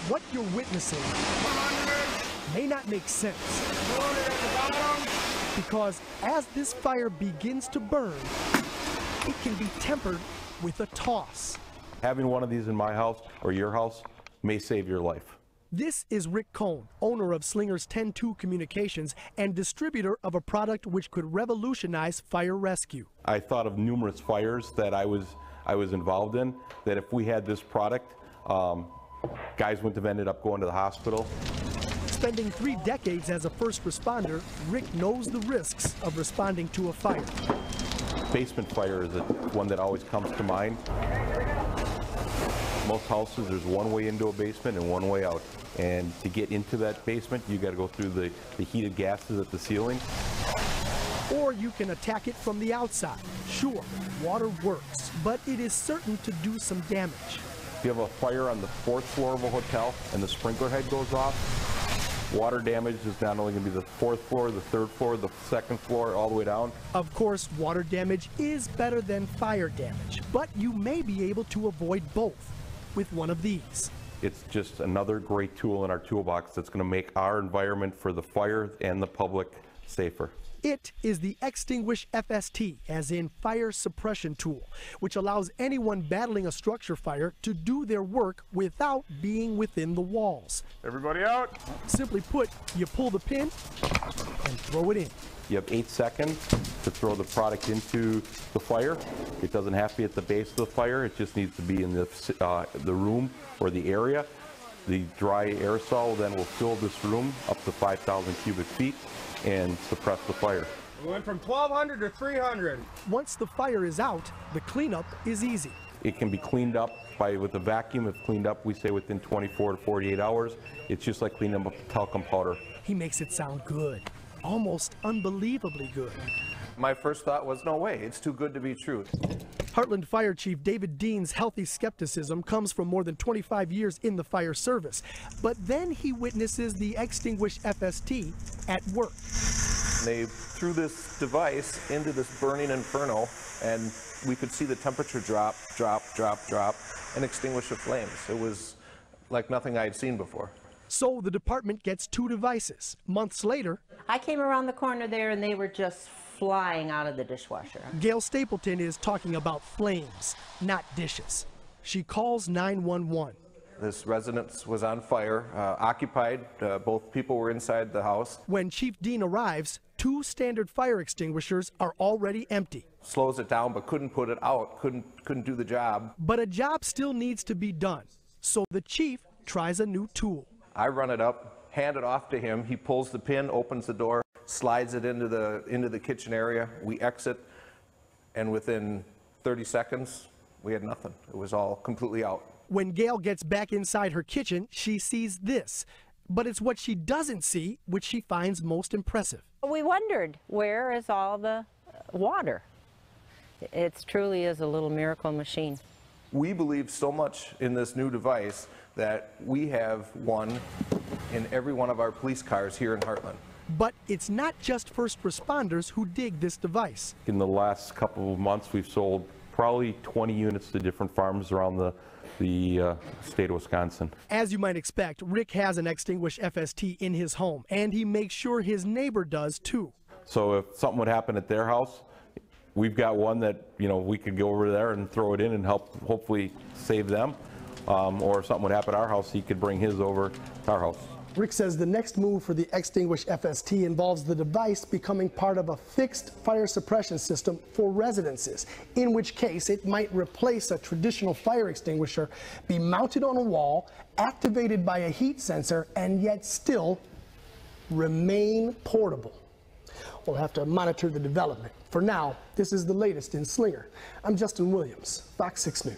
What you're witnessing may not make sense, because as this fire begins to burn, it can be tempered with a toss. Having one of these in my house or your house may save your life. This is Rick Cohn, owner of Slinger's 10-2 Communications and distributor of a product which could revolutionize fire rescue. I thought of numerous fires that I was involved in, that if we had this product, guys wouldn't have ended up going to the hospital. Spending 3 decades as a first responder, Rick knows the risks of responding to a fire. Basement fire is one that always comes to mind. Most houses, there's one way into a basement and one way out. And to get into that basement, you got to go through the heated gases at the ceiling. Or you can attack it from the outside. Sure, water works, but it is certain to do some damage. If you have a fire on the 4th floor of a hotel and the sprinkler head goes off, water damage is not only going to be the 4th floor, the 3rd floor, the 2nd floor, all the way down. Of course, water damage is better than fire damage, but you may be able to avoid both with one of these. It's just another great tool in our toolbox that's going to make our environment for the fire and the public safer. It is the Tinguish FST, as in fire suppression tool, which allows anyone battling a structure fire to do their work without being within the walls. Everybody out. Simply put, you pull the pin and throw it in. You have 8 seconds to throw the product into the fire. It doesn't have to be at the base of the fire. It just needs to be in the room or the area. The dry aerosol then will fill this room up to 5,000 cubic feet and suppress the fire. We went from 1,200 to 300. Once the fire is out, the cleanup is easy. It can be cleaned up with a vacuum. If cleaned up, we say within 24 to 48 hours. It's just like cleaning up talcum powder. He makes it sound good, almost unbelievably good. My first thought was, no way, it's too good to be true. Heartland Fire Chief David Dean's healthy skepticism comes from more than 25 years in the fire service. But then he witnesses the Tinguish FST at work. They threw this device into this burning inferno, and we could see the temperature drop, and extinguish the flames. It was like nothing I had seen before. So the department gets 2 devices. Months later, I came around the corner there and they were just flying out of the dishwasher. Gail Stapleton is talking about flames, not dishes. She calls 911. This residence was on fire, occupied. Both people were inside the house. When Chief Dean arrives, 2 standard fire extinguishers are already empty. Slows it down, but couldn't put it out, couldn't do the job. But a job still needs to be done. So the chief tries a new tool. I run it up, hand it off to him. He pulls the pin, opens the door, slides it into the kitchen area. We exit, and within 30 seconds, we had nothing. It was all completely out. When Gail gets back inside her kitchen, she sees this. But it's what she doesn't see which she finds most impressive. We wondered, where is all the water? It truly is a little miracle machine. We believe so much in this new device that we have one in every one of our police cars here in Heartland. But it's not just first responders who dig this device. In the last couple of months, we've sold probably 20 units to different farms around the state of Wisconsin. As you might expect, Rick has an Tinguish FST in his home, and he makes sure his neighbor does too. So if something would happen at their house, we've got one that, you know, we could go over there and throw it in and help hopefully save them. Or if something would happen at our house, he could bring his over to our house. Rick says the next move for the Tinguish FST involves the device becoming part of a fixed fire suppression system for residences, in which case it might replace a traditional fire extinguisher, be mounted on a wall, activated by a heat sensor, and yet still remain portable. We'll have to monitor the development. For now, this is the latest in Slinger. I'm Justin Williams, Fox 6 News.